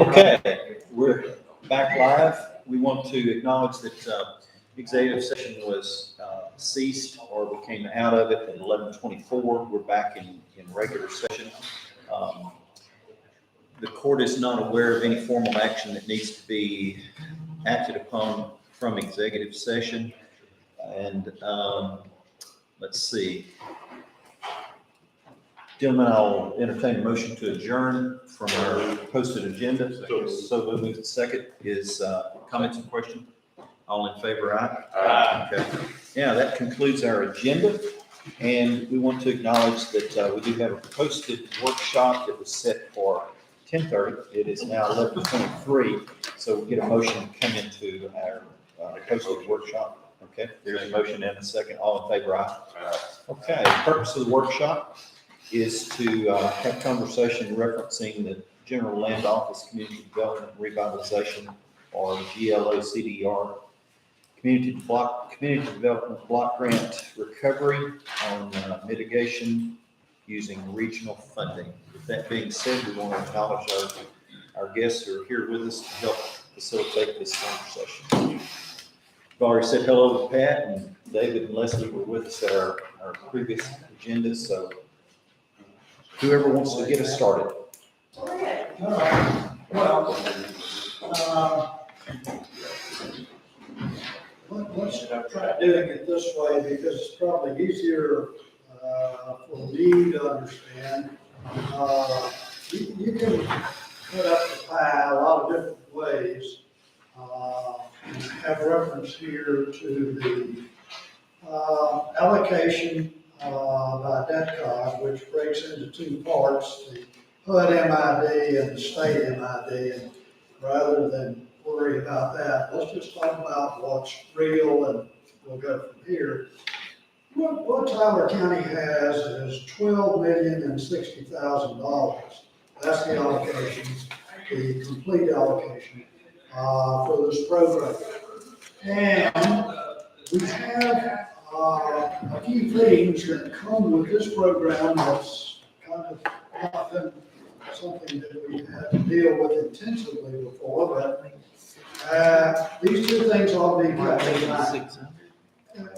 Okay, we're back live. We want to acknowledge that executive session was ceased or we came out of it at 11:24. We're back in regular session. The court is not aware of any formal action that needs to be acted upon from executive session. And let's see. Gentlemen, I'll entertain a motion to adjourn from our posted agenda. So moved. Second is comments and questions. All in favor, aye? Aye. Okay. Yeah, that concludes our agenda. And we want to acknowledge that we do have a posted workshop that was set for 10:30. It is now 11:23. So we'll get a motion to come into our posted workshop. Okay, there's a motion and a second. All in favor, aye? Okay, the purpose of the workshop is to have conversation referencing the General Land Office Community Development Revitalization, or GLO-CDR, Community Development Block Grant Recovery on mitigation using regional funding. With that being said, we want to acknowledge our guests who are here with us to help facilitate this conversation. I've already said hello to Pat, and David and Leslie were with us at our previous agenda, so whoever wants to get us started. Well, let's try doing it this way because it's probably easier for me to understand. You can cut up the pie a lot of different ways. Have reference here to the allocation by DETCOG, which breaks into two parts, the HUD MID and the state MID. And rather than worry about that, let's just talk about what's real and we'll go from here. What Tyler County has is $12,060,000. That's the allocation, the complete allocation for this program. And we have a few things that come with this program that's kind of not been something that we've had to deal with intensively before, but these two things ought to be kept in mind.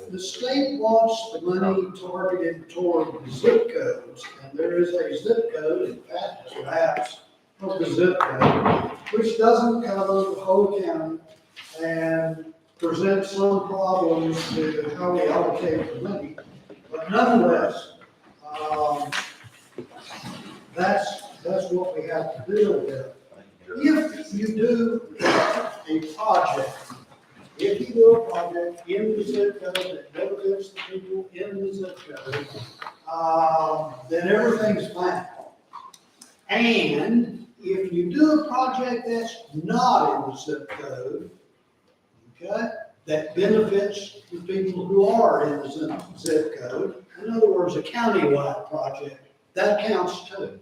The state wants the money targeted toward zip codes, and there is a zip code, in fact, perhaps, of the zip code, which doesn't cover the whole county and presents some problems to how we allocate the money. But nonetheless, that's what we have to deal with. If you do a project, in the zip code that benefits the people in the zip code, then everything's fine. And if you do a project that's not in the zip code, okay, that benefits the people who are in the zip code, in other words, a countywide project, that counts too.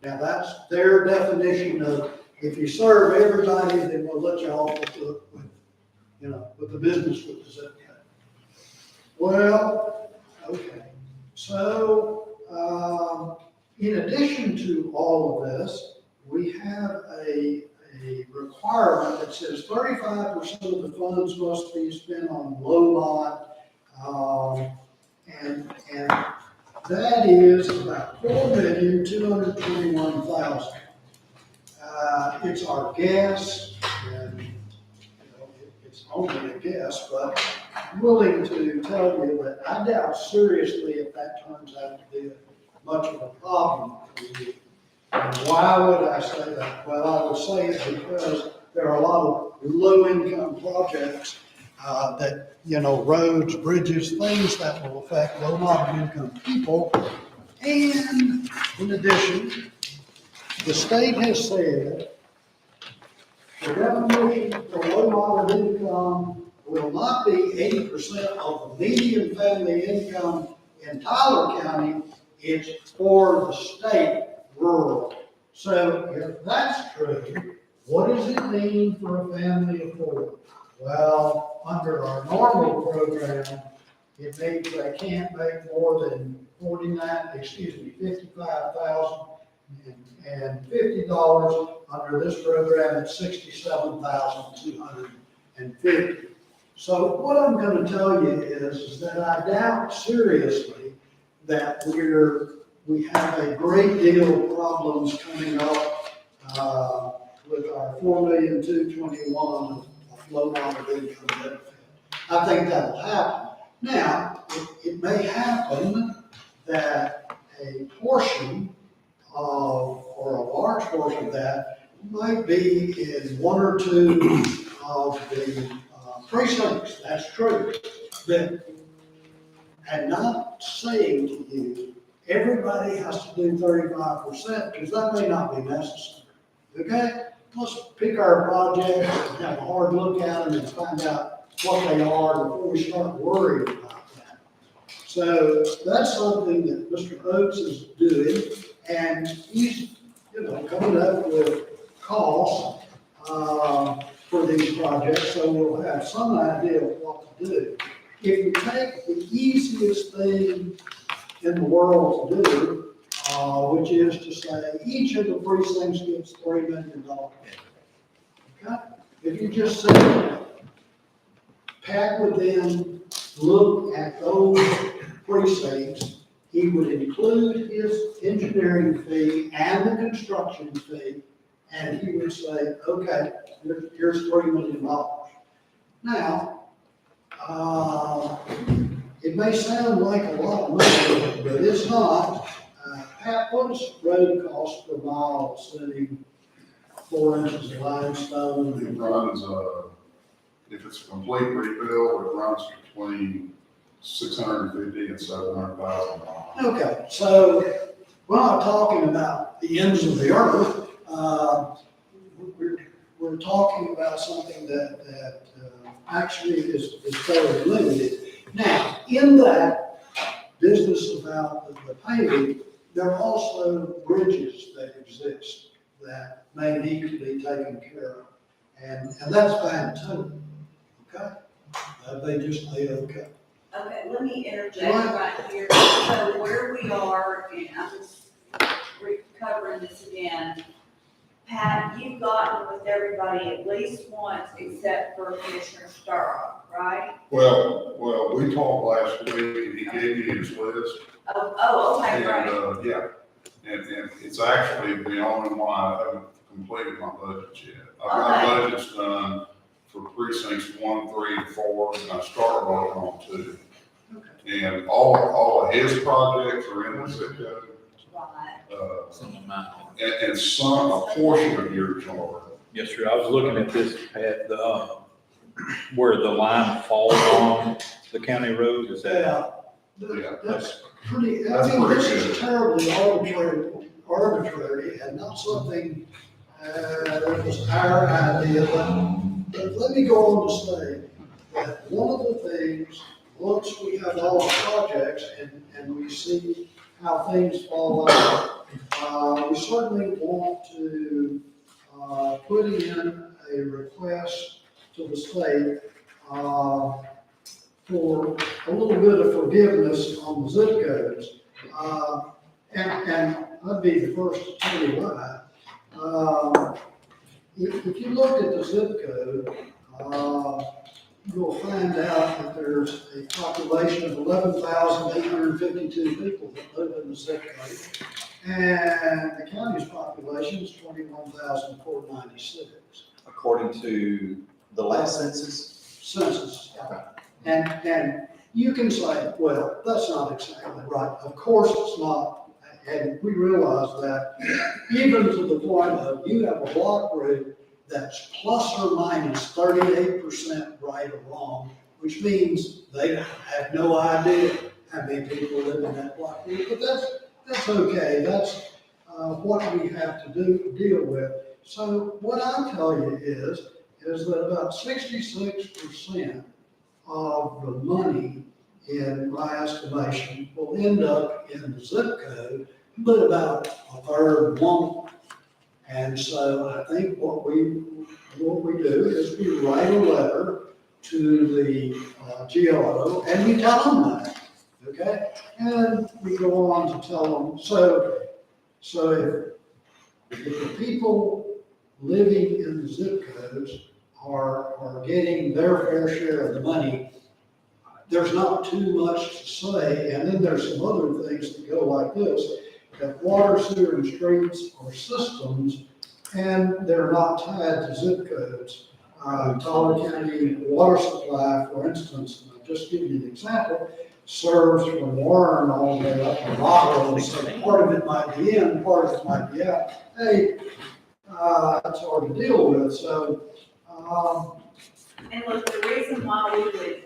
Now that's their definition of, if you serve everybody, then we'll let you off with the business with the zip code. Well, okay. So, in addition to all of this, we have a requirement that says 35% of the funds must be spent on low lot, and that is about $4,221,000. It's our guess, and it's only a guess, but I'm willing to tell you that I doubt seriously if that turns out to be much of a problem for you. And why would I say that? Well, I would say it because there are a lot of low-income projects that, roads, bridges, things that will affect low income people. And in addition, the state has said the definition for low moderate income will not be 80% of the median family income in Tyler County. It's for the state rural. So if that's true, what does it mean for a family of four? Well, under our normal program, it means they can't make more than $55,050. Under this program, it's $67,250. So what I'm gonna tell you is that I doubt seriously that we have a great deal of problems coming up, with our 4,221,000 of low moderate income benefit. I think that'll happen. Now, it may happen that a portion of, or a large portion of that might be in one or two of the precincts. That's true. But I'm not saying to you, everybody has to do 35%, because that may not be necessary. Okay? Let's pick our projects and have a hard look at them and find out what they are before we start worrying about that. So that's something that Mr. Oates is doing, and he's, coming up with costs, for these projects, so we'll have some idea of what to do. If we take the easiest thing in the world to do, which is to say each of the precincts gets $3 million. Okay? If you just say, Pat would then look at those precincts, he would include his engineering fee and the construction fee, and he would say, okay, here's $3 million. Now, it may sound like a lot of money, but it's not. Pat, what does road cost per mile, assuming 4 inches of limestone? It runs, if it's a complete rebuild, it runs between 650 and 700,000 miles. Okay, so we're not talking about the ends of the earth. We're talking about something that actually is fairly limited. Now, in that business about the paving, there are also bridges that exist that may need to be taken care of. And that's fine too, okay? They just ain't okay. Okay, let me interject right here. So where we are, and I'm just recovering this again. Pat, you've gotten with everybody at least once except for Commissioner Sturrow, right? Well, we talked last week and he gave me his list. Oh, okay, And, right. yeah, and it's actually the only one I haven't completed my budget yet. My budget's done for precincts 1, 3, and 4, and I started working on 2. Okay. And all of his projects are in the zip code. Right. Some of mine. And some, a portion of yours are. Yes, sir. I was looking at this, at the, where the line falls on the county road, is that? Yeah. That's pretty, I That's mean, pretty this is good. terribly arbitrary and not something, that was our idea, but let me go on to say that one of the things, once we have all the projects and we see how things fall out, we certainly want to, put in a request to the state, for a little bit of forgiveness on the zip codes. And I'd be the first to tell you why. If you look at the zip code, you'll find out that there's a population of 11,852 people that live in the zip code. And the county's population is 21,496. According to the last census? Census. And you can say, well, that's not exactly right. Of course it's not. And we realize that even to the point of you have a block route that's plus or minus 38% right or wrong, which means they have no idea how many people live in that block route. But that's okay. That's what we have to deal with. So what I tell you is that about 66% of the money, in my estimation, will end up in the zip code, but about a third won't. And so I think what we do is we write a letter to the GLO, and we tell them that, okay? And we go on to tell them, so if the people living in the zip codes are getting their fair share of the money, there's not too much to say, and then there's some other things that go like this, that water, sewer, and streets are systems, and they're not tied to zip codes. Tyler County Water Supply, for instance, and I'll just give you an example, serves from Warren all the way up to Rockwell, so part of it might be in, part of it might be out. Hey, it's hard to deal with, so, And look, the reason why we would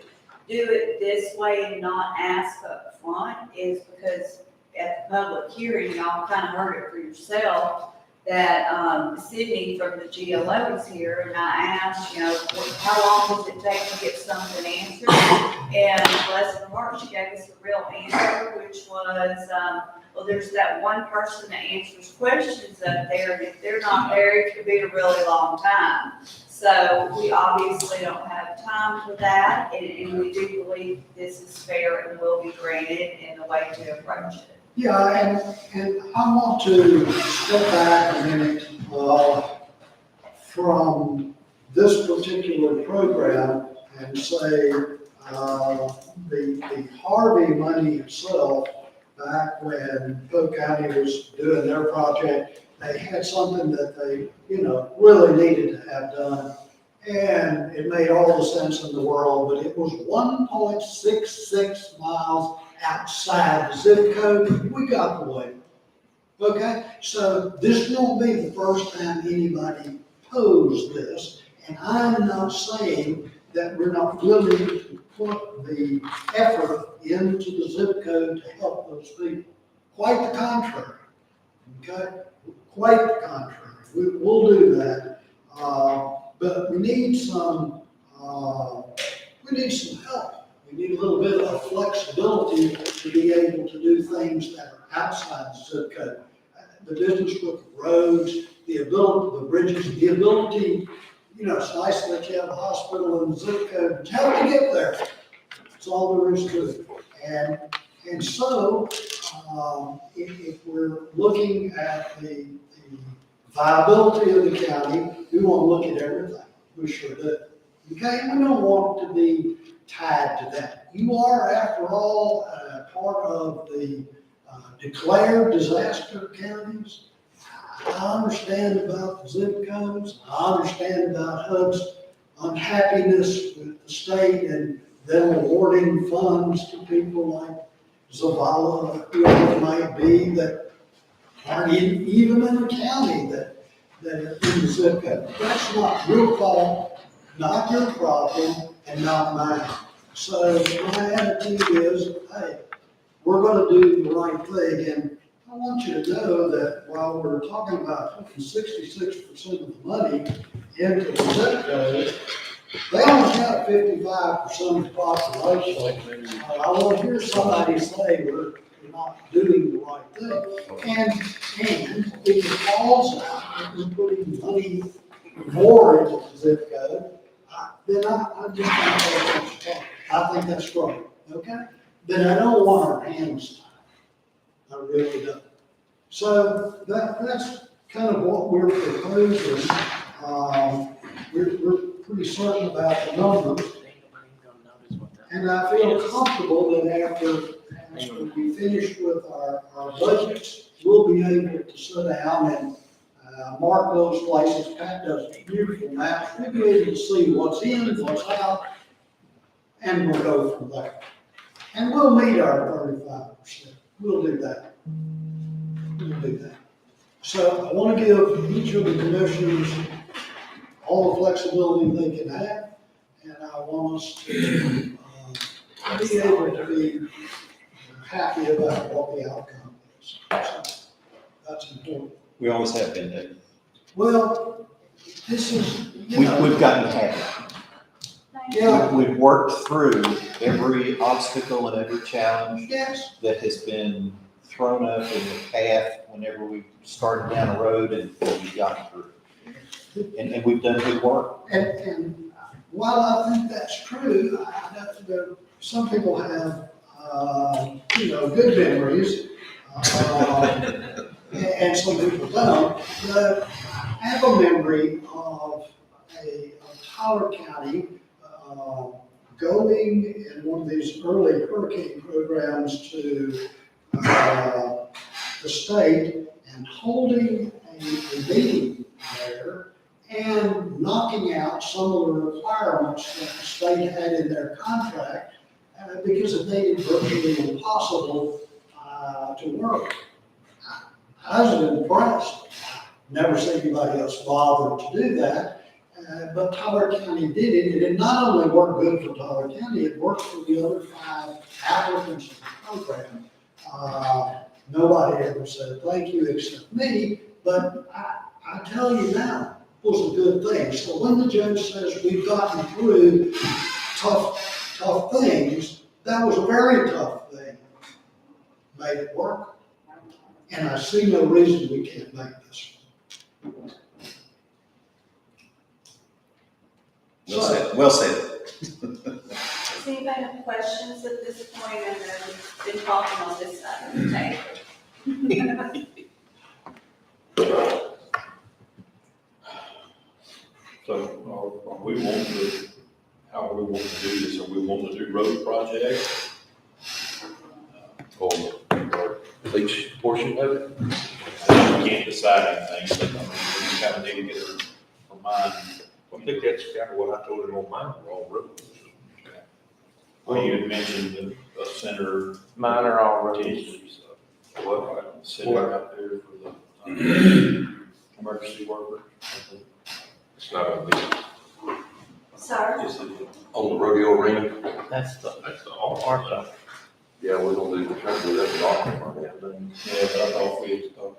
do it this way and not ask up front is because at the public hearing, y'all kind of heard it for yourself, that Sydney from the GLO is here, and I asked, how long does it take to get something answered? And bless her heart, she gave us a real answer, which was, well, there's that one person that answers questions up there, and if they're not there, it could be a really long time. So we obviously don't have time for that, and we do believe this is fair and will be granted in the way to approach it. yeah, and I want to step back a minute, from this particular program and say, the Harvey money itself, back when Polk County was doing their project, they had something that they, really needed to have done. And it made all the sense in the world, but it was 1.66 miles outside the zip code. We got the way. Okay, so this won't be the first time anybody posed this, and I'm not saying that we're not willing to put the effort into the zip code to help those people. Quite the contrary, okay? Quite the contrary. We'll do that, but we need some help. We need a little bit of flexibility to be able to do things that are outside the zip code. The business with the roads, the ability, the bridges, the ability, it's nice that you have a hospital in the zip code, but how to get there? That's all there is to it. And so, if we're looking at the viability of the county, we want to look at everything. We sure do. Okay, we don't want to be tied to that. You are, after all, part of the declared disaster counties. I understand about the zip codes. I understand about HUD's unhappiness with the state and them awarding funds to people like Zavala, whoever it might be, that aren't even in the county that are in the zip code. That's not your fault, not your problem, and not mine. So my attitude is, hey, we're gonna do the right thing, and I want you to know that while we're talking about putting 66% of the money into the zip code, they only count 55% of the population. I want to hear somebody say we're not doing the right thing. And if it falls out, if we're putting money more into the zip code, then I just don't think I think that's right, okay? Then I don't want our hands tied. I really don't. So that's kind of what we're proposing. We're pretty certain about the numbers. And I feel comfortable that after we finish with our budgets, we'll be able to sit down and mark those places. Pat does beautiful maps. We'll be able to see what's in, what's out, and we'll go from there. And we'll meet our 35%. We'll do that. We'll do that. So I want to give each of the commissioners all the flexibility they can have, and I want us to be able to be happy about what the outcome is. So that's important. We always have been, David. Well, this is, We've gotten happy. yeah, We've worked through every obstacle and every challenge yes, that has been thrown up in the path whenever we started down a road and we got through. And we've done good work. and while I think that's true, some people have, good memories, and some people don't. But I have a memory of Tyler County going in one of these early hurricane programs to the state and holding a meeting there and knocking out some of the requirements that the state had in their contract because it made it virtually impossible to work. I was impressed. Never seen anybody else bother to do that. But Tyler County did it, and it not only worked good for Tyler County, it worked for the other 5 applicants to the program. Nobody ever said thank you except me, but I tell you now, it was a good thing. So when the judge says we've gotten through tough things, that was a very tough thing. Made it work, and I see no reason we can't make this one. Well said, well said. Does anybody have questions at this point? I know we've been talking on this side of the table. So are we wanting to, how are we wanting to do this? Are we wanting to do road projects? Or each portion of it? We can't decide anything, so we kind of need to get our mind. I think that's kind of what I told him on mine, all roads. Well, you had mentioned the center. Mine are all roads. What, center out there for the emergency worker. It's not gonna be Sir? Is it? on the rodeo arena. That's the All part of, Yeah, we're gonna do the traffic, that's the awesome part. Yeah, but I thought we had talked.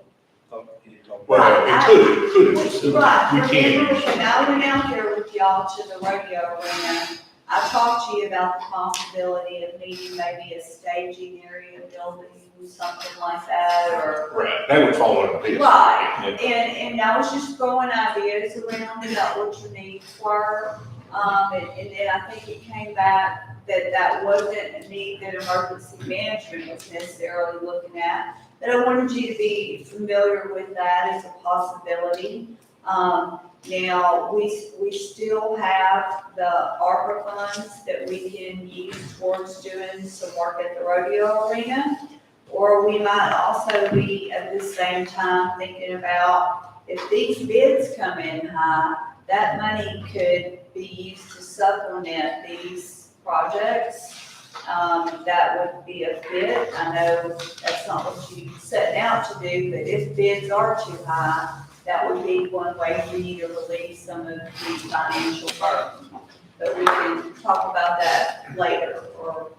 Well, it could, Right, we remember can. when I went out there with y'all to the rodeo arena, I talked to you about the possibility of needing maybe a staging area building, something like that, or. Right, that would fall under this. Right, and I was just throwing ideas around about what your needs were. And then I think it came back that wasn't a need that emergency management was necessarily looking at. But I wanted you to be familiar with that as a possibility. Now, we still have the ARPA funds that we can use towards doing some work at the rodeo arena. Or we might also be at the same time thinking about if these bids come in high, that money could be used to supplement these projects. That would be a fit. I know that's not what you set out to do, but if bids are too high, that would be one way for you to release some of the financial burden. But we can talk about that later, or.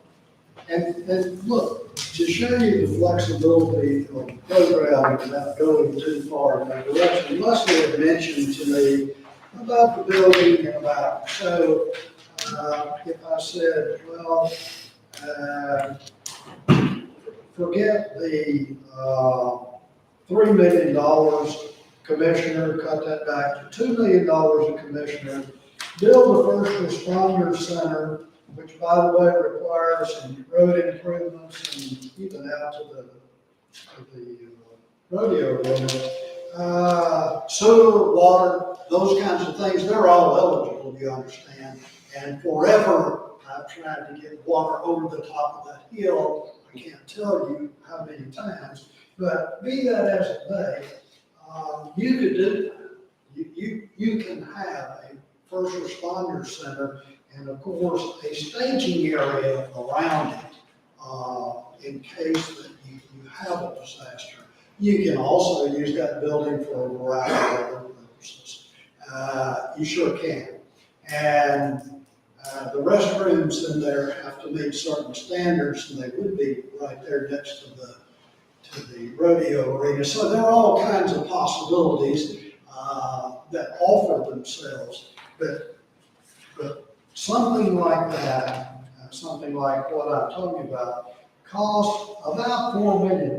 And look, to show you the flexibility of the program without going too far in that direction, Leslie had mentioned to me about the building and about, so if I said, well, forget the $3 million commissioner, cut that back to $2 million a commissioner, build the first responder center, which by the way requires some road improvements and even out to the rodeo arena. Sewer, water, those kinds of things, they're all eligible, you understand. And forever, I've tried to get water over the top of that hill. I can't tell you how many times, but be that as it may, you could do that. You can have a first responder center and of course a staging area around it in case that you have a disaster. You can also use that building for a variety of other purposes. You sure can. And the restrooms in there have to meet certain standards, and they would be right there next to the rodeo arena. So there are all kinds of possibilities that offer themselves. But something like that, something like what I'm talking about, costs about $4 million.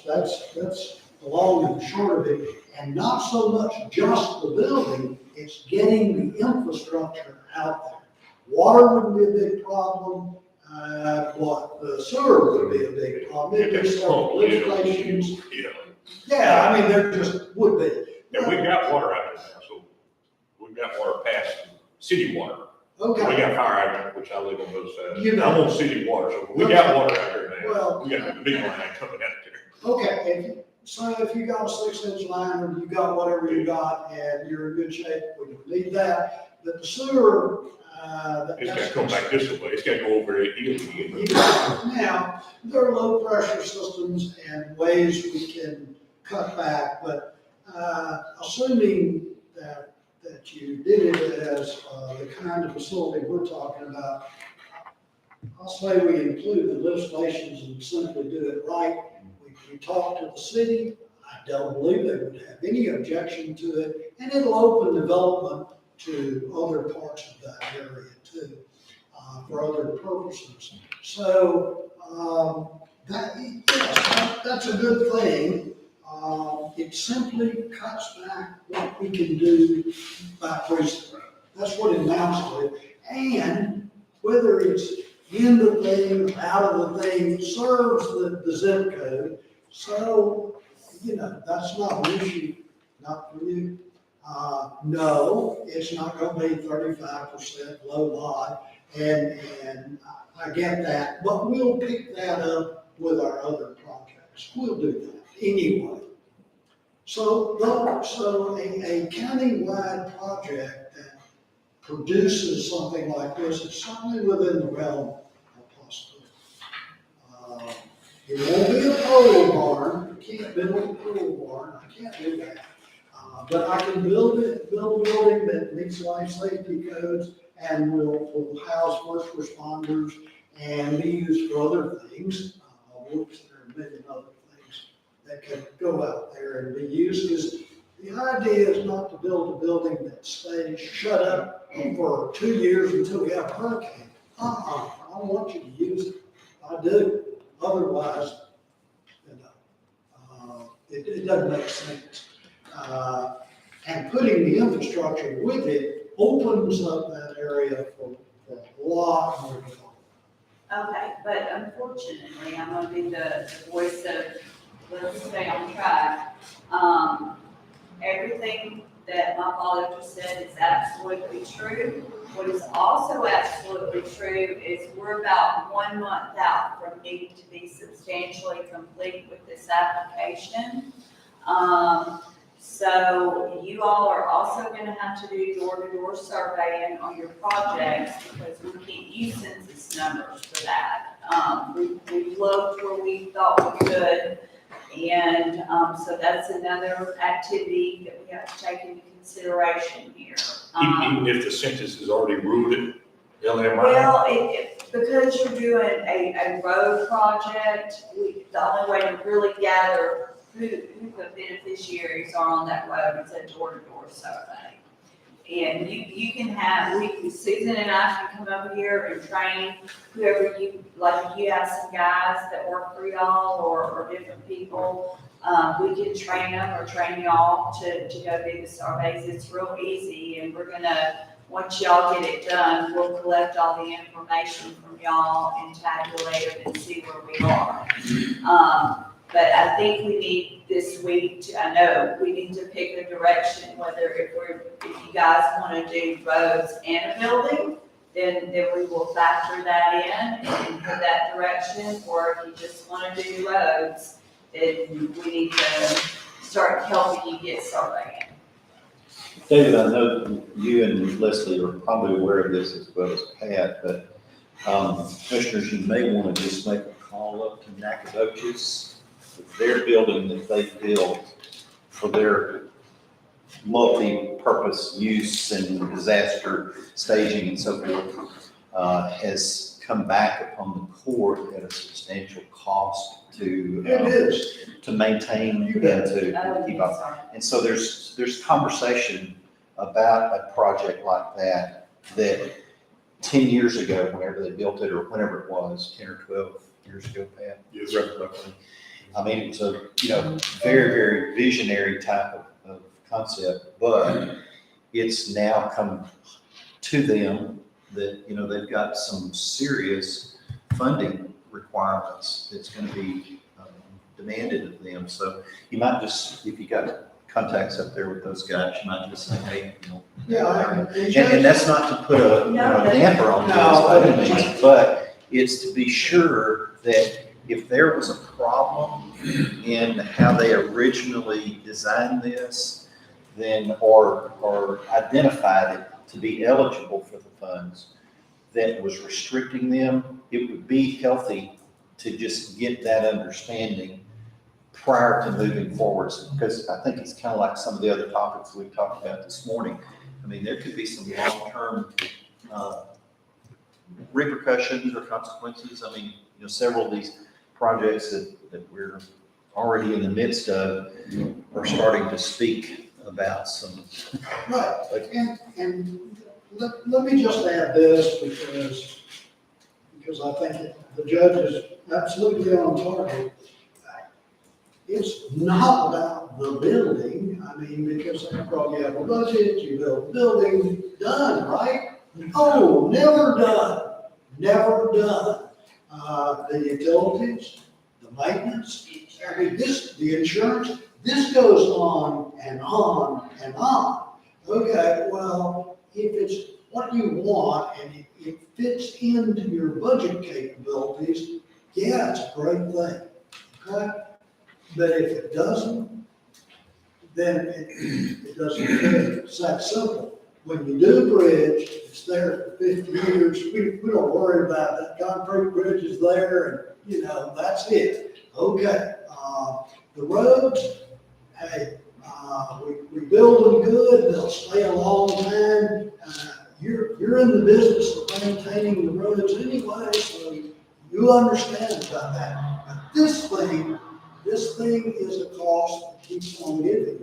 That's the long and the short of it, and not so much just the building, it's getting the infrastructure out there. Water wouldn't be a big problem, the sewer would be a big problem, it'd be several lift stations. Yeah, Yeah, I mean, there just would be. and we got water out there now, so we got water past city water. We Okay, got fire hydrant, which I live on both sides. You know. I'm on city water, so we got water out there now. Well- We got a big line coming out there. okay, so if you got a 6-inch line, or you got whatever you got, and you're in good shape, we don't need that, but the sewer, It's gotta come back this way, it's gotta go over the hill again. Now, there are low pressure systems and ways we can cut back, but, assuming that you did it as, the kind of facility we're talking about, I'll say we include the lift stations and simply do it right. We talk to the city, I don't believe they would have any objection to it, and it'll open development to other parts of that area too, for other purposes. So, that's a good thing. It simply cuts back what we can do by precinct. That's what it amounts to. And whether it's in the thing, out of the thing, serves the zip code. So, that's not an issue, not for you. No, it's not gonna be 35% low lot, and I get that, but we'll pick that up with our other projects. We'll do that anyway. So a countywide project that produces something like this is certainly within the realm of possibility. It won't be a pole barn, you can't build a pole barn, I can't do that. But I can build a building that meets life safety codes and will house first responders and be used for other things. Whoops, there are a million other things that can go out there and be used, because the idea is not to build a building that stays shut up for 2 years until we have a hurricane. I want you to use it, I do, otherwise, it doesn't make sense. And putting the infrastructure with it opens up that area for a lot more development. Okay, but unfortunately, I'm gonna be the voice of, let's stay on track. Everything that my father just said is absolutely true. What is also absolutely true is we're about 1 month out from needing to be substantially complete with this application. So you all are also gonna have to do door-to-door surveying on your projects, because we can't use census numbers for that. We've looked where we thought we could, and, so that's another activity that we have to take into consideration here. Even if the census has already ruled it, LMI. Well, because you're doing a road project, the only way to really gather who the beneficiaries are on that road is a door-to-door survey. And you can have, Susan and I can come over here and train whoever you, like if you have some guys that work for y'all or different people, we can train them or train y'all to go do the surveys. It's real easy, and we're gonna, once y'all get it done, we'll collect all the information from y'all and tabulate it and see where we are. But I think we need this week I know we need to pick a direction, whether if you guys wanna do roads and a building, then we will factor that in and put that direction, or if you just wanna do roads, then we need to start helping you get surveying. David, I know you and Leslie are probably aware of this as well as Pat, but commissioners, you may want to just make a call up to Nacogdoches, their building that they built for their multi-purpose use and disaster staging and so forth, has come back upon the court at a substantial cost to maintain and to keep up. Sorry. And so there's conversation about a project like that 10 years ago, whenever they built it, or whenever it was, 10 or 12 years ago, Pat. Yes, roughly. I mean, it's a, very, very visionary type of concept, but it's now come to them that, they've got some serious funding requirements that's gonna be demanded of them. So you might just, if you got contacts up there with those guys, you might just say, hey, Yeah, and that's not to put a, damper on this, by any means, but it's to be sure that if there was a problem in how they originally designed this, then, or identified it to be eligible for the funds, that was restricting them, it would be healthy to just get that understanding prior to moving forwards, because I think it's kind of like some of the other topics we've talked about this morning. I mean, there could be some long-term repercussions or consequences. I mean, several of these projects that we're already in the midst of are starting to speak about some. right, and let me just add this, because I think the judge is absolutely on target. It's not about the building, I mean, because after all, you have a budget, you build a building, done, right? No, never done, never done. The utilities, the maintenance, I mean, the insurance, this goes on and on and on. Okay, well, if it's what you want and it fits into your budget capabilities, yeah, it's a great thing, okay? But if it doesn't, then it doesn't fit. It's that simple. When you do a bridge, it's there for 50 years. We don't worry about that concrete bridge is there and, that's it. Okay, the roads, hey, we build them good, they'll stay a long time. You're in the business of maintaining the roads anyway, so you understand about that. But this thing is a cost that keeps on giving.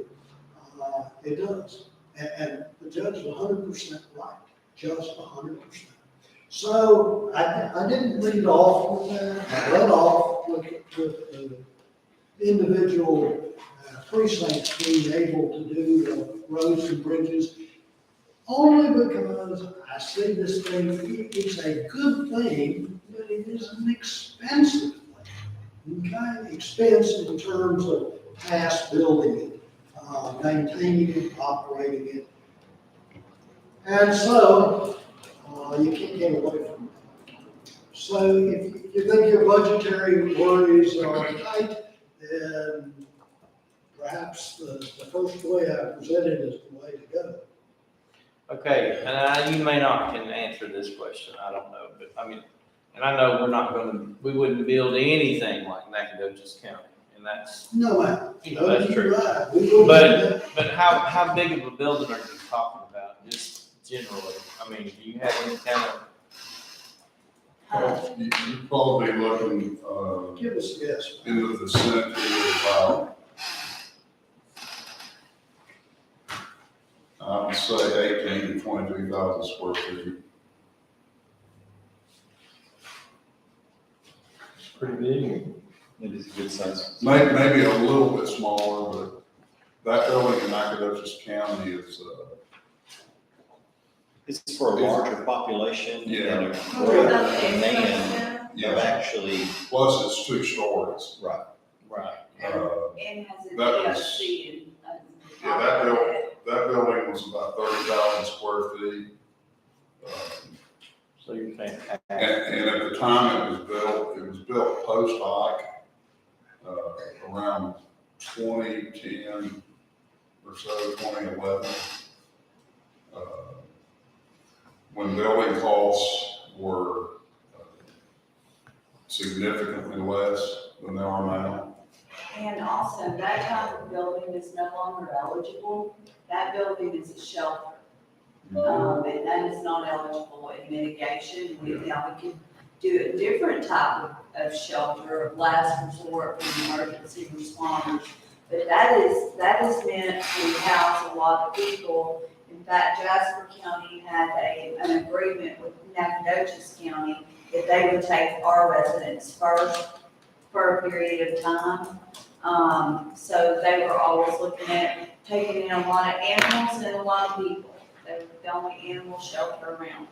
It does. And the judge is 100% right, just 100%. So I didn't lead off with that. I led off with the individual precincts being able to do the roads and bridges, only because I see this thing, it's a good thing, but it is an expensive thing. Okay, expense in terms of past building it, maintaining it, operating it. And so, you can't get away from it. So if you think your budgetary worries are tight, then perhaps the first way I presented is the way to go. Okay, and you may not can answer this question, I don't know, but I mean, and I know we wouldn't build anything like Nacogdoches County, and that's, No, ma'am. that's You're true. right. We will do that. But how big of a building are you talking about, just generally? I mean, do you have any kind of, You're probably looking, Give us a guess. in the vicinity of about, I would say 18 to 22,000 square feet. it's pretty big? It is a good size. Maybe a little bit smaller, but that building in Nacogdoches County is, It's for a larger population Yeah. and a greater demand of yeah, actually, plus it's 2 stories. right. Right. And has a That was- DLC in. Yeah, that building was about 30,000 square feet. So you're saying, And at the time it was built post-hoc, around 2010 or so, 2011. When building costs were significantly less than they are now. And also, that type of building is no longer eligible. That building is a shelter. And that is not eligible in mitigation. Now, we can do a different type of shelter, of last resort for emergency responders. But that is meant to house a lot of people. In fact, Jasper County had an agreement with Nacogdoches County that they would take our residents first for a period of time. So they were always looking at taking in a lot of animals and a lot of people. They were the only animal shelter around.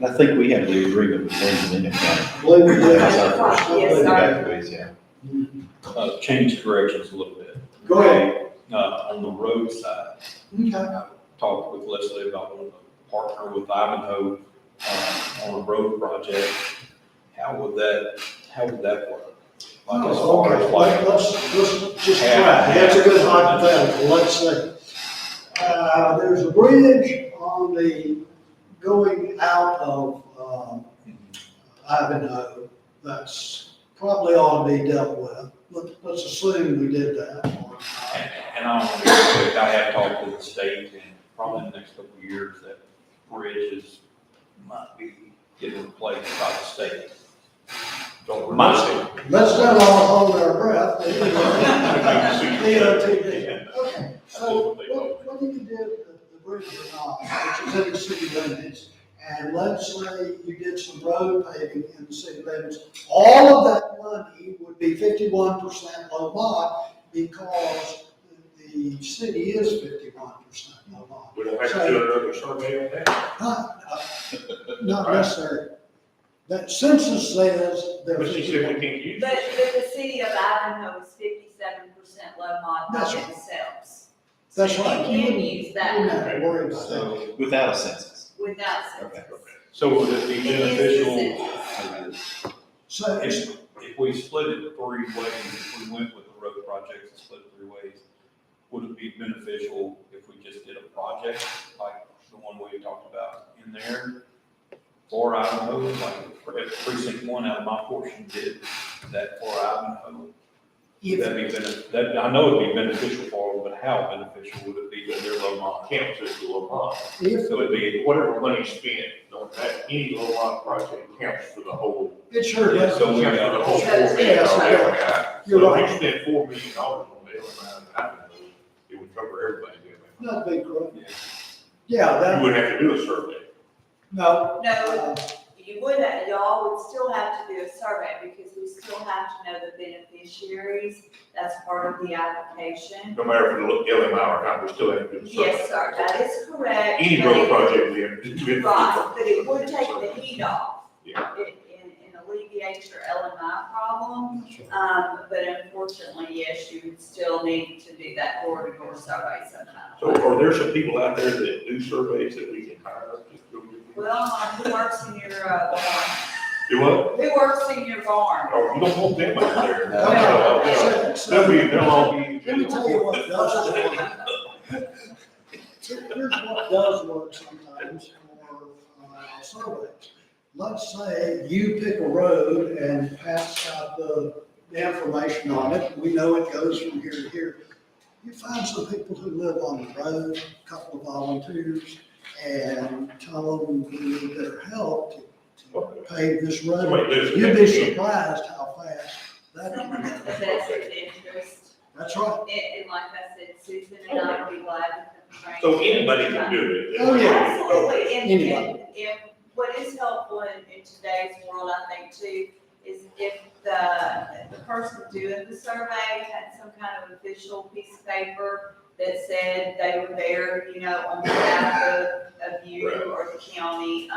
I think we have the agreement with Virginia County. I believe we did. Yes, sir. Ways, yeah. Change directions a little bit. Go ahead. On the road side, Okay. I talked with Leslie about a partner with Ivanhoe, on a road project. How would that work? Like as far as Okay, like, let's just try, that's a good hypothetical, let's see. There's a bridge on the, going out of, Ivanhoe, that's probably ought to be dealt with. Let's assume we did that. and I have talked to the state and probably in the next couple of years that bridges might be getting replaced by the state. Don't My worry. state. Let's not all hold our breath. DOT. Okay, so what do you do with the bridge or not, which is in the city limits? And let's say you did some road paving in the city limits, all of that money would be 51% low mod because the city is 51% low mod. We don't have to do another survey on that. Not necessary. That census says they're But she said 51. we can't use But it. the city of Ivanhoe is 57% low mod by That's right. themselves. That's So right. you can use You that don't have to money worry about that. So without a census. without Okay. census. So would it be It is beneficial the census. So if we split it 3 ways, if we went with the road projects and split it 3 ways, would it be beneficial if we just did a project like the one we talked about in there? For Ivanhoe, like precinct 1 out of my portion did that for Ivanhoe. if That'd be that, I know it'd be beneficial for them, but how beneficial would it be to their low mod? Counts as a low mod. If So it'd be, Whatever money spent on that, any low mod project counts for the whole. it sure Yeah, does. so we counts got for the whole $4 Yes, million yes. You're So right. if you spent $4 million on the LMI, it would cover everything. Not big crowd. yeah. Yeah, You that, wouldn't have to do a survey. no. No, you would, y'all would still have to do a survey because we still have to know the beneficiaries. That's part of the application. No matter if it's LMI or not, we still have to do a survey. Yes, sir, that is correct. Any but road it- project, we have to do. Right, but it would take the heat off. Yeah. And alleviate your LMI problem. But unfortunately, yes, you would still need to do that door-to-door survey sometime. So are there some people out there that do surveys that we can hire? Just go do? Well, who works in your, barn? Do what? Who works in your barn? Oh, you don't want them out there. No. They'll all be. Let me tell you what does work. Here's what does work sometimes for surveys. Let's say you pick a road and Pat's got the information on it. We know it goes from here to here. You find some people who live on the road, a couple of volunteers, and tell them we need their help to pave this road. Somebody lives in You'd that be community. surprised how fast that can Someone go. that's vested interest. That's right. And like I said, Susan and I would be glad to come train. So anybody can do it. Oh, yeah. Absolutely, and, Anybody. and what is helpful in today's world, I think too, is if the person doing the survey had some kind of official piece of paper that said they were there, on behalf of you or the county,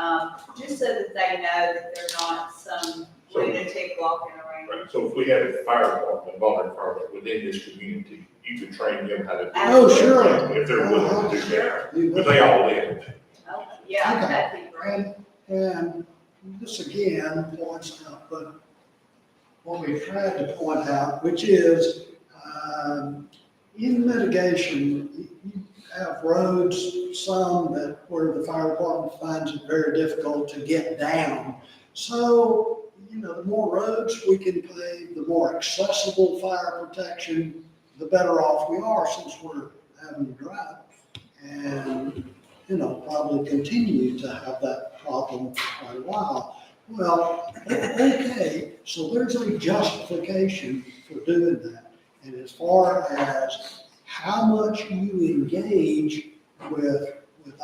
just so that they know that they're not some So- lunatic walking around. Right, so if we have a fire department, volunteer fire department within this community, you can train them how to do it. Oh, sure. If they're willing to do that, You because bet. they all live. Oh, yeah, Okay. that'd be great. And this again points out, but what we tried to point out, which is, in mitigation, you have roads, some that where the fire department finds it very difficult to get down. So, the more roads we can pave, the more accessible fire protection, the better off we are since we're having to drive. And probably continue to have that problem for quite a while. Well, okay, so there's a justification for doing that. And as far as how much you engage with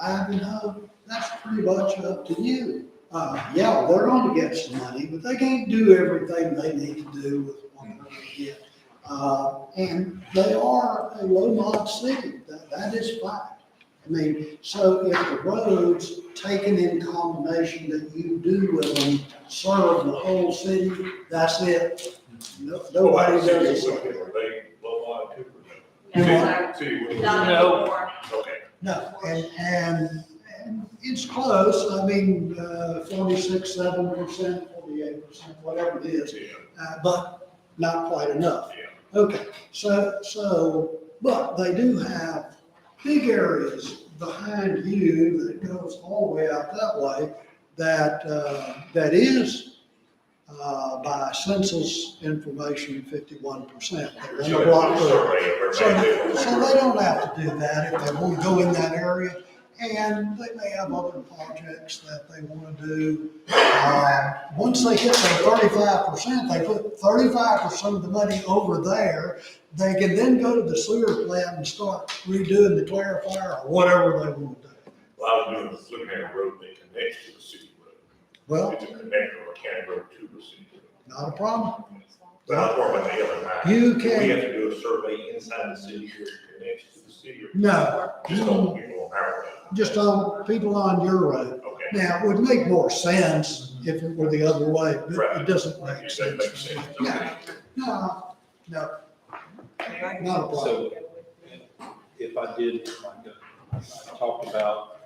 Ivanhoe, that's pretty much up to you. Yeah, they're gonna get some money, but they can't do everything they need to do with what they're gonna get. And they are a low-mod city, that is fact. I mean, so if the roads taken in combination that you do with them serve the whole city, that's it. Nobody does it. Are they low line too? No, City, sir, city, not No. anymore. okay. No, and it's close, I mean, 46.7%, 48%, whatever it is, Yeah, but not quite enough. yeah. Okay, so, but they do have big areas behind you that goes all the way out that way, that is, by census information, 51%. They're in the block road. Survey of everything. So they don't have to do that if they want to go in that area. And they may have other projects that they want to do. Once they hit their 35%, they put 35% of the money over there. They can then go to the sewer plant and start redoing the clarifier or whatever they want to do. Well, I was looking at a road that connects to the city road. Well, It's a connector or a county road to the city road. not a problem. But I'm talking about the other nine. You Do we can, have to do a survey inside the city where it connects to the city or no, just on people on our road? just on people on your road. Okay. Now, it would make more sense if it were the other way, but Right. it doesn't make That sense. makes sense. No, no, not a problem. So if I did, I talked about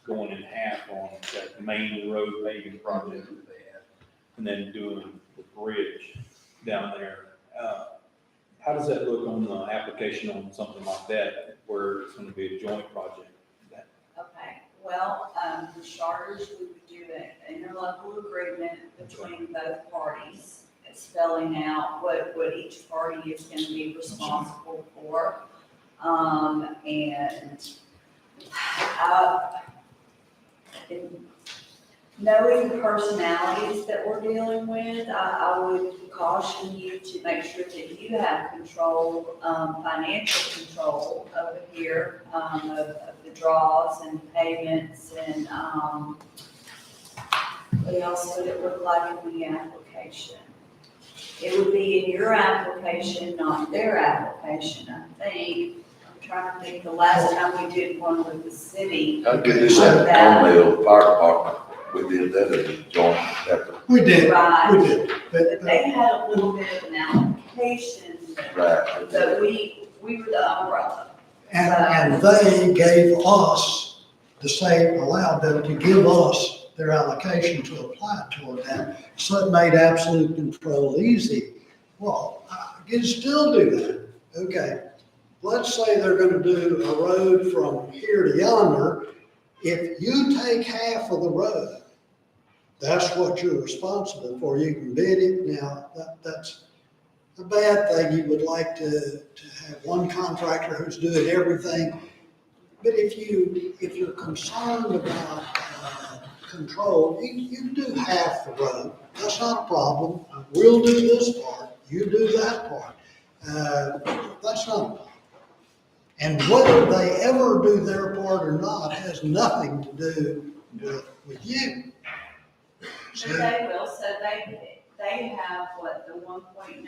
going in half on that main road paving project that they have, and then doing the bridge down there. How does that look on the application on something like that, where it's gonna be a joint project? Okay, well, the charters, we would do an interlocal agreement between both parties, spelling out what each party is gonna be responsible for. Knowing the personalities that we're dealing with, I would caution you to make sure that you have control, financial control over here, of the draws and payments and, what else would it look like in the application? It would be in your application, not their application, I think. I'm trying to think, the last time we did one with the city. I could do that on the fire department, we did that as a joint effort, We did, Right. we did. But they had a little bit of an allocation, right? but we were the umbrella. And they gave us, the state allowed them to give us their allocation to apply toward that. So it made absolute control easy. Well, you can still do that. Okay. Let's say they're gonna do a road from here to yonder. If you take half of the road, that's what you're responsible for. You can bid it. Now, that's a bad thing. You would like to have one contractor who's doing everything. But if you're concerned about control, you do half the road. That's not a problem. We'll do this part, you do that part. That's not a problem. And whether they ever do their part or not has nothing to do with you. So they will, so they have what, the 1.9 million?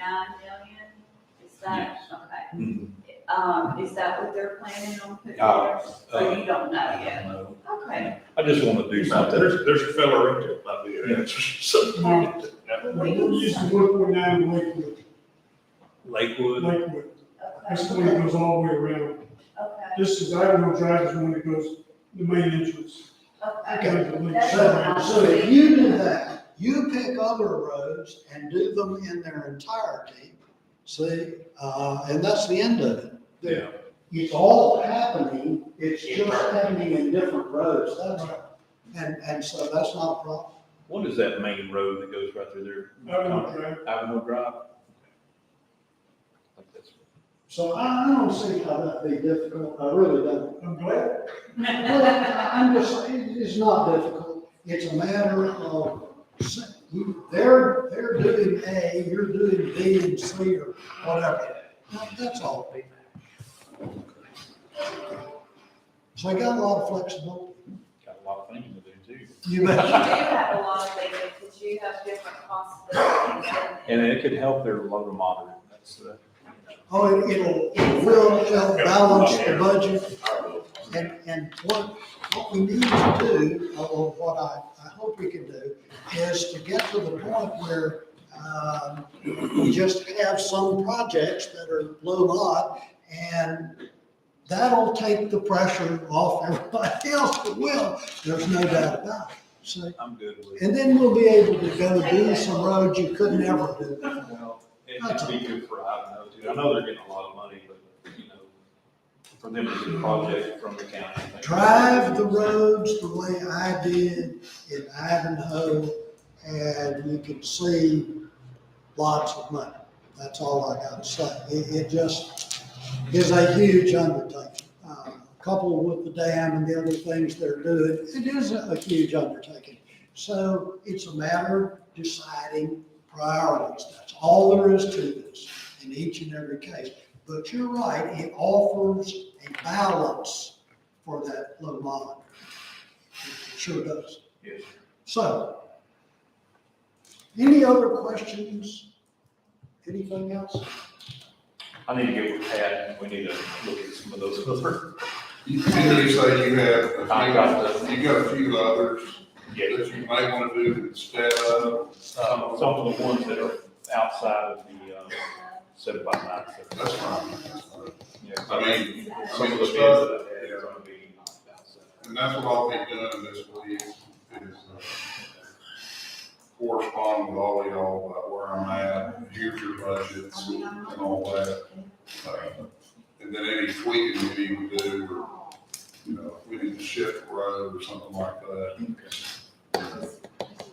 Is that, okay. Is that what they're planning on putting there? So you don't know I yet? don't know. Okay. I just wanna do something. There's a fella right there, might be an answer. Something. We can We're using start. 1.9 Lakewood, Lakewood, Lakewood. That's the Okay. one that goes all the way around. Okay. This is Ivanhoe Drive is the one that goes, the main entrance. Okay. Goes to Lake. That's So if you do that, you pick other roads and do them in their entirety, see, and that's the end of it. yeah. It's all happening, it's just happening in different roads, that's all. And so that's not a problem. What is that main road that goes right through there? Ivanhoe Drive. Ivanhoe Drive? I think that's- So I don't see how that'd be difficult, I really don't. I'm glad. Well, I'm just, it's not difficult, it's a matter of, they're doing A, you're doing B and C or whatever. That's all. So I got a lot of flexibility. Got a lot of things to do too. You You do bet. have a lot of things, because you have different possibilities. And it could help their low to moderate, that's, Oh, it will help balance the budget. And what we need to do, or what I hope we can do, is to get to the point where we just have some projects that are low mod, and that'll take the pressure off everybody else that will, there's no doubt about it. So, I'm good with it. and then we'll be able to go do some roads you could never do. Well, it'd be good for Ivanhoe too. I know they're getting a lot of money, but, for them to do a project from the county. I think- Drive the roads the way I did in Ivanhoe, and you can see lots of money. That's all I gotta say. It just is a huge undertaking. Coupled with the dam and the other things they're doing, it is a huge undertaking. So it's a matter of deciding priorities. That's all there is to this in each and every case. But you're right, it offers a balance for that low mod. It sure does. Yes. So, any other questions? Anything else? I need to get with Pat, and we need to look at some of those other. You say you have, I got you got a few others Yeah, that you may want to do instead of. some of the ones that are outside of the, 7x9. That's fine. Yeah. I mean, Some of the bids stuff, that I had are gonna be outside. and that's what I'll be doing this week, is correspond with all of y'all about where I'm at, here's your budgets and all that. And then any tweaking we need to do, or, if we need to shift the road or something like that.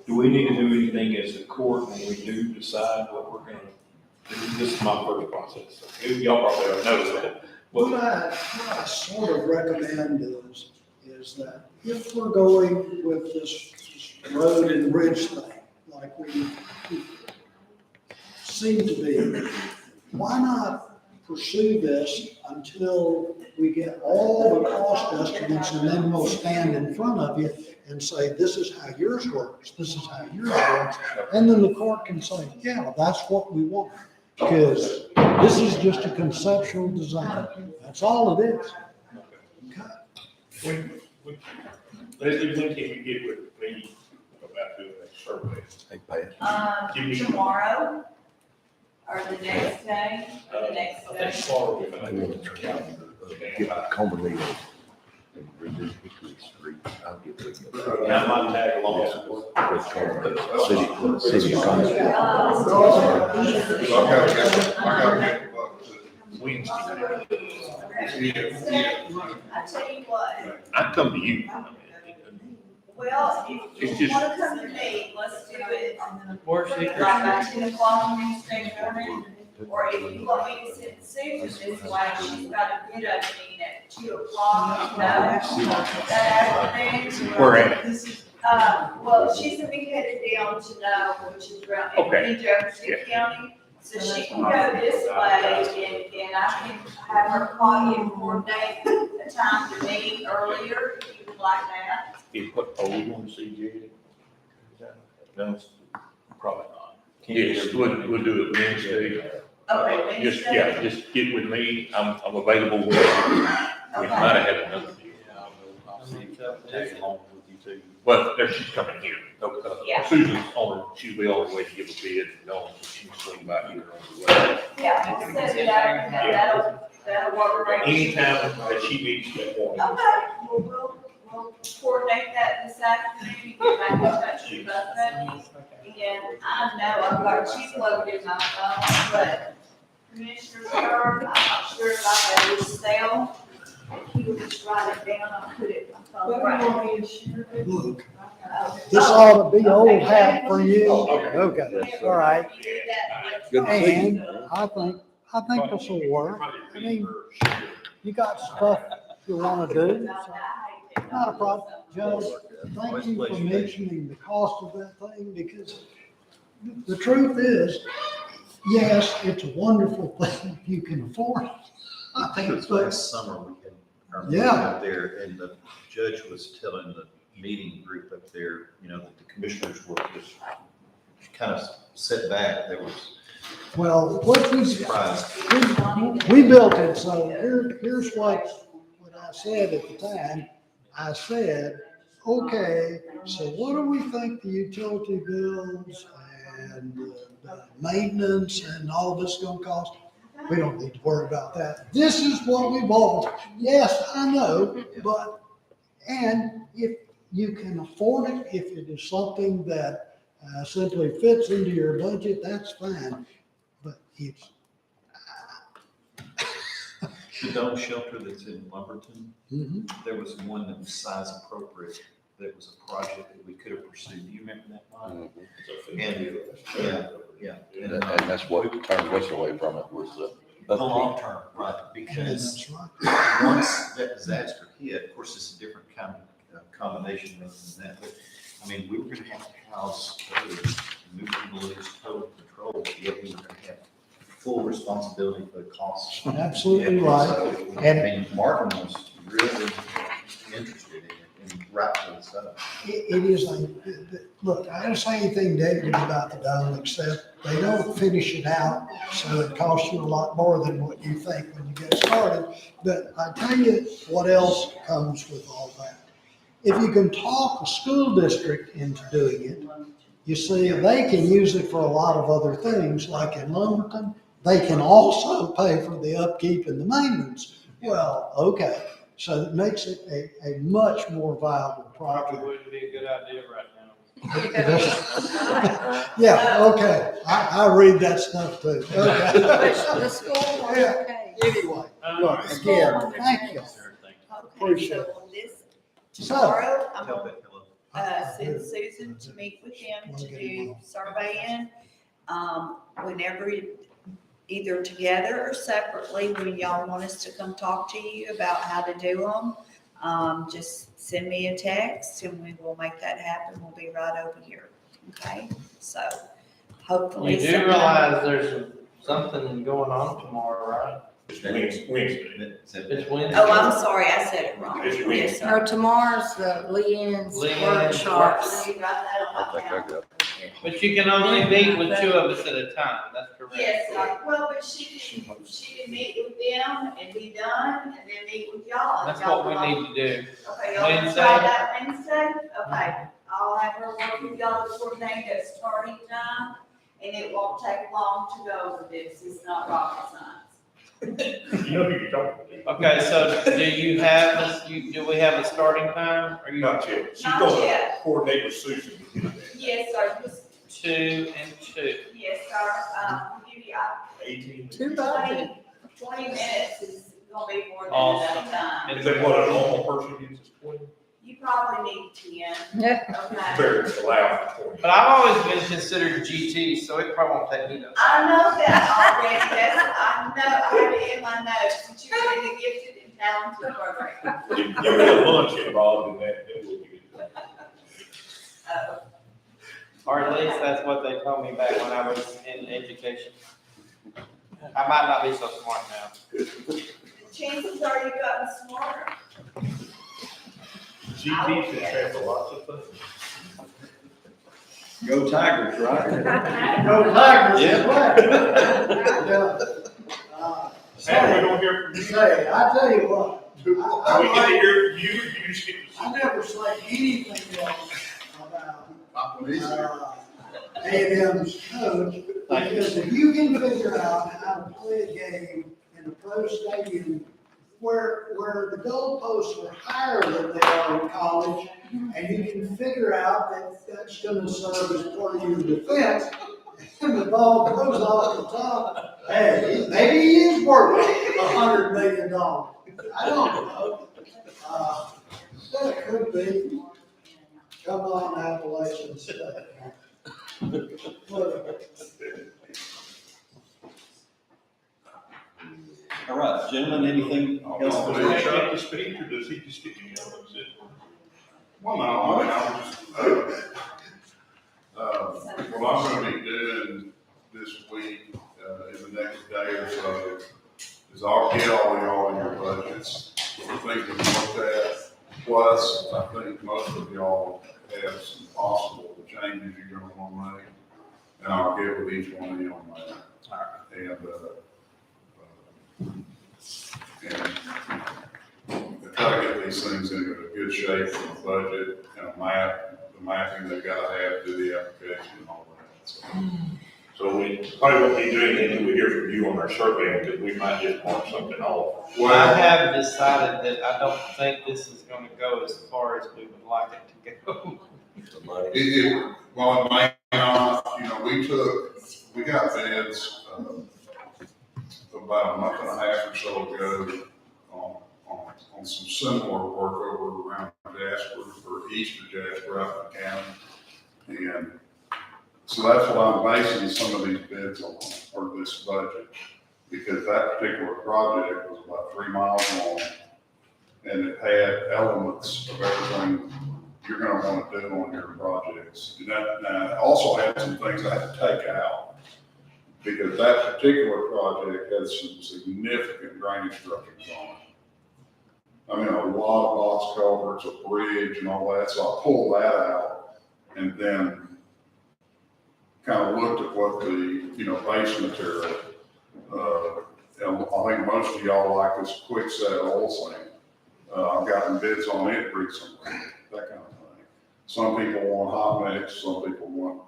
Do we need to do anything as a court when we do decide what we're gonna do? This is my first process. So y'all probably already know that. What I sort of recommend is that if we're going with this road and bridge thing, like we seem to be, why not pursue this until we get all the cost estimates, and then we'll stand in front of you and say, this is how yours works, this is how yours works, and then the court can say, yeah, that's what we want. Because this is just a conceptual design. That's all it is. Okay. Leslie, when can you get with me about doing that survey? Hey, Pat. Tomorrow, or the next day, or the next I day. think Laura will. I want to try to get the Comberville and reduce Hickory Street. I'll get with you. Yeah, I might tag along. With Comberville, city of Connersville. I gotta get the buck to. Wednesday. I tell you what, I come to you. well, It's if you just- wanna come to me, let's do it Where's like Hickory by Street? 10 o'clock Wednesday morning. Or if you want me to send Susan this way, she's got a bid opening at 2 o'clock, that afternoon. Where at? Well, she's gonna be headed down to Nome, which is around Okay. in Jefferson County. So she can go this way and I can have her call you and coordinate a time to meet earlier, if you would like that. Are we going to see Jerry? No, Probably not. yes, we'll do it Wednesday. Okay, Just, Wednesday? yeah, just get with me, I'm available Wednesday. We Okay. might have had another deal. I'll see, tag along with you too. Well, there she's coming here. Yeah. Susan's she'll be on the way to give a bid, so she's swing by here on the way. Yeah, we'll set it out, and that'll work great. Anytime that she needs to appoint. Okay, we'll coordinate that this afternoon, get back in touch with both of you. And I know I've got she's loaded in my phone, but Commissioner Bird, I'm not sure if I have his cell. He will just write it down, I'll put it in my phone right. Look, this ought to be old hat for you. Okay, all right. Good to see you. And I think this will work. I mean, you got stuff you want to do. so Not a problem. Judge, thank you for mentioning the cost of that thing, because the truth is, yes, it's a wonderful thing if you can afford it. I think it was last summer we had our meeting Yeah. out there, and the judge was telling the meeting group up there, that the commissioners were just kind of set back. There was Well, what we, surprise. we built it, so here's what I said at the time. I said, okay, so what do we think the utility bills and the maintenance and all this gonna cost? We don't need to worry about that. This is what we bought. Yes, I know, but, and if you can afford it, if it is something that simply fits into your budget, that's fine. But it's, The dome shelter that's in Lumberton, mhm. there was one that was size appropriate, that was a project that we could have pursued. Do you remember that, Mike? And, And that's what turned us away from it was the the upkeep. long term, right, because That's right. once that disaster hit, of course, it's a different kind of combination rather than that, but, I mean, we were gonna have to house codes, move people loose, total control, yet we were gonna have full responsibility for the costs. Absolutely right. So, And- I mean, Martin was really interested in it, and rightfully so. It is look, I don't say anything negative about the dome, except they don't finish it out, so it costs you a lot more than what you think when you get started. But I tell you what else comes with all that. If you can talk a school district into doing it, you see, they can use it for a lot of other things, like in Lumberton, they can also pay for the upkeep and the maintenance. Well, okay, so it makes it a much more viable Probably project. wouldn't be a good idea right now. Yeah, okay, I read that stuff too, okay. The school was Yeah. okay. Anyway, look, The again, school thank you. Okay, Appreciate so it. on this, So, tomorrow, I'm Tell gonna, that fellow. send Susan to meet with them to do surveying. Whenever, either together or separately, when y'all want us to come talk to you about how to do them, just send me a text and we will make that happen. We'll be right over here, okay? So hopefully. You do sometime- realize there's something going on tomorrow, right? It's Wednesday. It's Wednesday. Oh, I'm sorry, I said it wrong. It's Yes, Wednesday. sir. Tomorrow's the Leanne's Leanne's workshops. You got that I on my think I calendar. got But you can only meet with two of us at a time, that's correct. Yes, well, but she can meet with them and be done, and then meet with y'all. That's what we need to do. Okay, y'all want to Wednesday. try that Wednesday? Okay, I'll have her work with y'all to coordinate a starting time, and it won't take long to go over this, it's not rocket science. You know who you're talking to. Okay, so do you have this, do we have a starting time? Are you Not yet. She's Not gonna yet. coordinate with Susan to get that. Yes, sir, just, 2 and 2? yes, sir, we'll give you, 18. 20 minutes is gonna be more than Awesome. enough time. Is that what a normal person gets is 20? You probably need 10, Yeah. okay? Better allow for 20. But I've always been considered GT, so it probably won't take me that. I know that already, I have it in my notes, that you're in the gifted and talented program. If you have lunch involved in that, then we'll get it. Or at least that's what they told me back when I was in education. I might not be so smart now. Chances are you've gotten smarter. GT should handle lots of things. Go Tigers, right? go Tigers, Yeah. right. Yeah. Sam, we don't hear from you. Say, I tell you what, We get to hear you, you just get to. I never say anything else about A&M's coach, because if you can figure out how to play a game in a pro stadium where the goalposts are higher than they are in college, and you can figure out that that's gonna serve as part of your defense, and the ball goes off the top, hey, maybe he is worth $100 million. I don't know. But it could be. Come on, Appalachian State. All right, gentlemen, anything else? Does he get to speak, or does he just get to yell and sit? Well, no, I mean, I was just, what I'm gonna be doing this week, in the next day or so, is I'll get all y'all in your budgets, the things we've looked at, Plus, I think most of y'all have some possible changes you're gonna wanna make, and I'll get with each one of you on that. And try to get these things into a good shape from a budget and a map, the mapping they've gotta have to the application and all that, so. So we probably won't be doing anything until we hear from you on our survey, because we might just mark something off. I have decided that I don't think this is gonna go as far as we would like it to go. Well, it might not, we got bids, about a month and a half or so ago on some similar work over around Jasper, or east of Jasper out in the county. And so that's what I'm basing some of these bids on, or this budget, because that particular project was about 3 miles long, and it had elements of everything you're gonna wanna do on your projects. And now, it also had some things I had to take out, because that particular project has some significant drainage structures on it. I mean, a lot of box culverts, a bridge and all that, so I pulled that out, and then kind of looked at what the, base material, and I think most of y'all like this quick set oil sand. I've gotten bids on it recently, that kind of thing. Some people want hot mix, some people want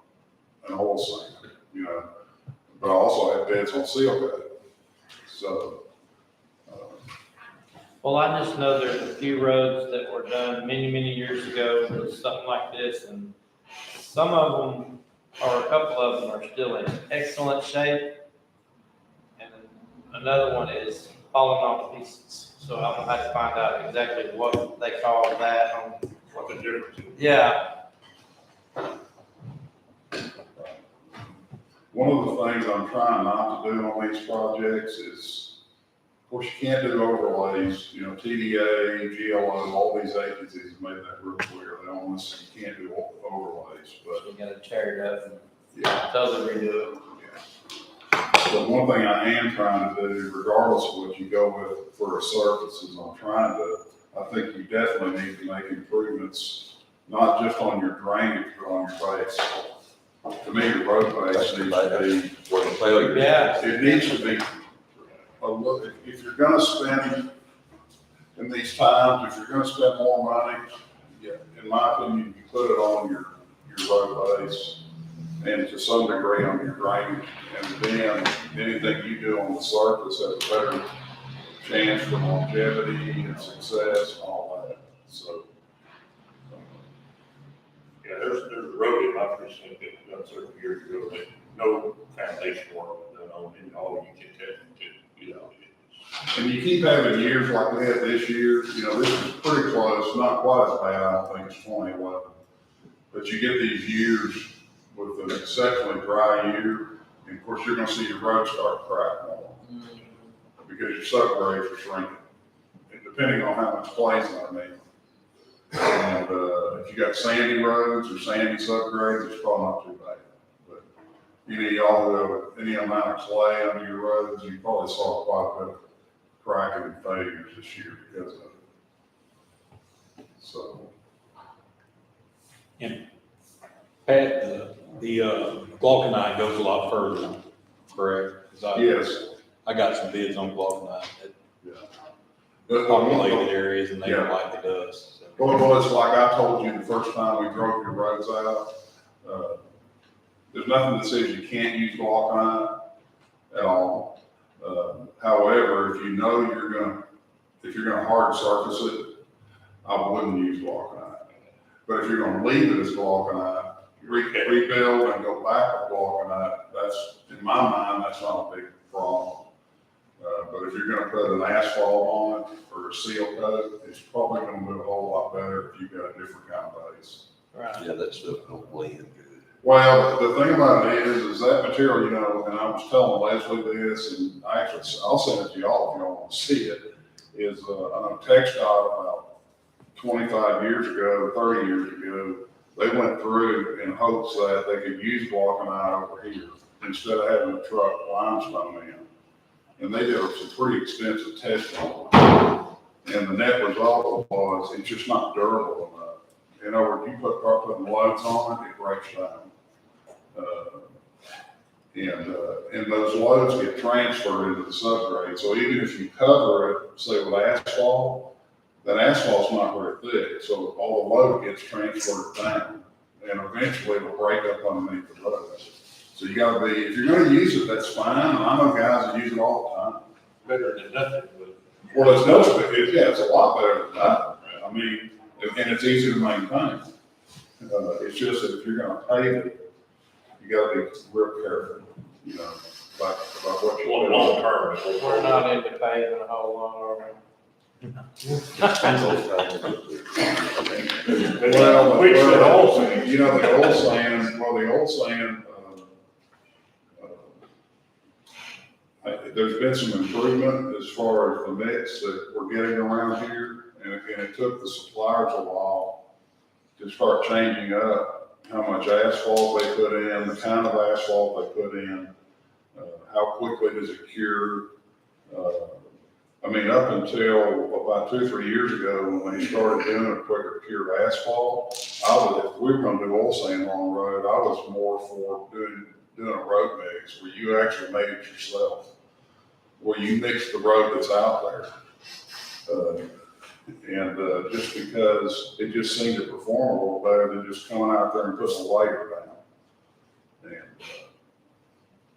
an oil sand, but I also have bids on seal coat. So, Well, I just know there's a few roads that were done many, many years ago with something like this, and some of them, or a couple of them, are still in excellent shape. And another one is falling off pieces, so I'm gonna have to find out exactly what they call that. What the difference is. Yeah, one of the things I'm trying not to do on these projects is, of course, you can't do overlays, TDA, GLO, all these agencies have made that real clear. They almost, you can't do overlays, but you gotta tear it up and yeah. totally redo it. But one thing I am trying to do, regardless of what you go with for a surface, is I think you definitely need to make improvements, not just on your drainage, but on your base. To me, the road base needs to be, Where the failure is. Yeah, it needs to be, if you're gonna spend in these times, if you're gonna spend more money, in my opinion, you put it on your road base and to some degree on your drainage, and then anything you do on the surface has a better chance for longevity and success and all that, so. Yeah, there's a road in my precinct that was done several years ago, that no foundation work was done on it, all you can tell And you keep having years like we had this year, this is pretty close, not quite as bad, I don't think it's 2011. But you get these years with an exceptionally dry year, and of course, you're gonna see your road start to crack more. Because your subgrades are shrinking, and depending on how much clay's underneath. And, if you got sandy roads or sandy subgrades, it's probably not too bad. But y'all who have any amount of clay under your roads, you probably saw quite a bit of cracking and failures this year because of it. So. Pat, the glauconite goes a lot further, correct? 'Cause Yes. I got some bids on glauconite Yeah. at populated areas, and they don't like the dust. So. Well, it's like I told you the first time we drove your roads out, there's nothing that says you can't use glauconite at all. However, if you're gonna hard surface it, I wouldn't use glauconite. But if you're gonna leave it as glauconite, rebuild and go back to glauconite, that's, in my mind, that's not a big problem. But if you're gonna put an asphalt on it or a seal coat, it's probably gonna do a whole lot better if you've got a different kind of base. right. Yeah, that stuff don't blend good. Well, the thing about it is that material, and I was telling Leslie this, and actually, I'll send it to y'all if y'all want to see it, is, I know TxDOT about 25 years ago, 30 years ago, they went through in hopes that they could use glauconite over here instead of having a truck limestone in. And they did some pretty extensive testing on it. And the net result was, it's just not durable enough. In other words, you start putting loads on it, it breaks down. And those loads get transferred into the subgrade. So even if you cover it, say with asphalt, that asphalt's not very thick, so all the load gets transferred down. And eventually it'll break up underneath the roads. So you gotta be, if you're gonna use it, that's fine. And I know guys that use it all the time. Better than nothing, but. Well, it's no, yeah, it's a lot better than that. I mean, and it's easy to maintain. It's just that if you're gonna pave it, you gotta be real careful, you know, about what you Well, do. long term. We're not into paving a whole lot, are we? Well, We should also. you know, the old saying, there's been some improvement as far as the mix that we're getting around here, and it took the suppliers a while to start changing up how much asphalt they put in, the kind of asphalt they put in, how quickly does it cure. I mean, up until about 2 or 3 years ago, when we started doing a quicker cured asphalt, if we were gonna do oil sand on the road, I was more for doing a road mix where you actually made it yourself, where you mix the road that's out there. Just because it just seemed to perform a little better than just coming out there and putting a layer down.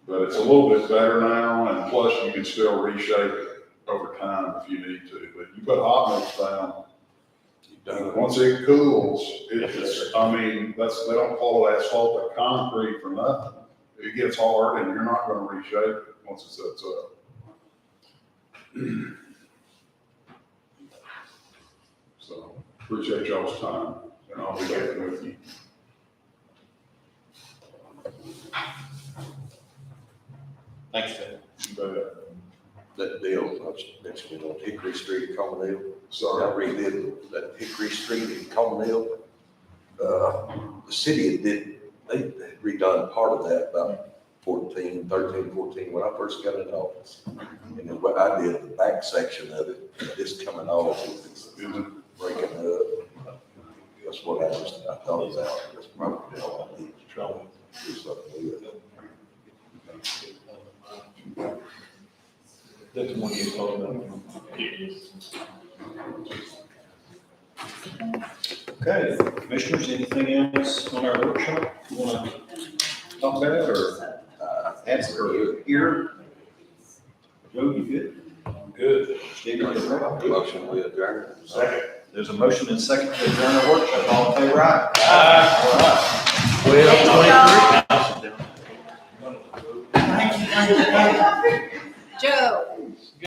But it's a little bit better now, and plus you can still reshape it over time if you need to. But you put hot mix down, once it cools, it's, I mean, they don't call it asphalt, but concrete for nothing. It gets hard and you're not gonna reshape it once it sets up. So, appreciate y'all's time, and I'll be getting with you. Thanks, Ted. You bet. That deal, I was mentioning on Hickory Street in Common Hill. Sorry. I redid that Hickory Street in Common Hill. The city they had redone part of that about 13, 14, when I first got in office. And then what I did, the back section of it, just coming off, it's breaking up. That's what I thought about. That's probably all I need to try to do something with it. That's the one you told about. Okay, commissioners, anything else on our workshop you want to talk about or answer or hear? Joe, you good? I'm good. Steve, you good? Motion we adjourn. Second. There's a motion and second to adjourn our workshop. All in favor, aye? Thank you all.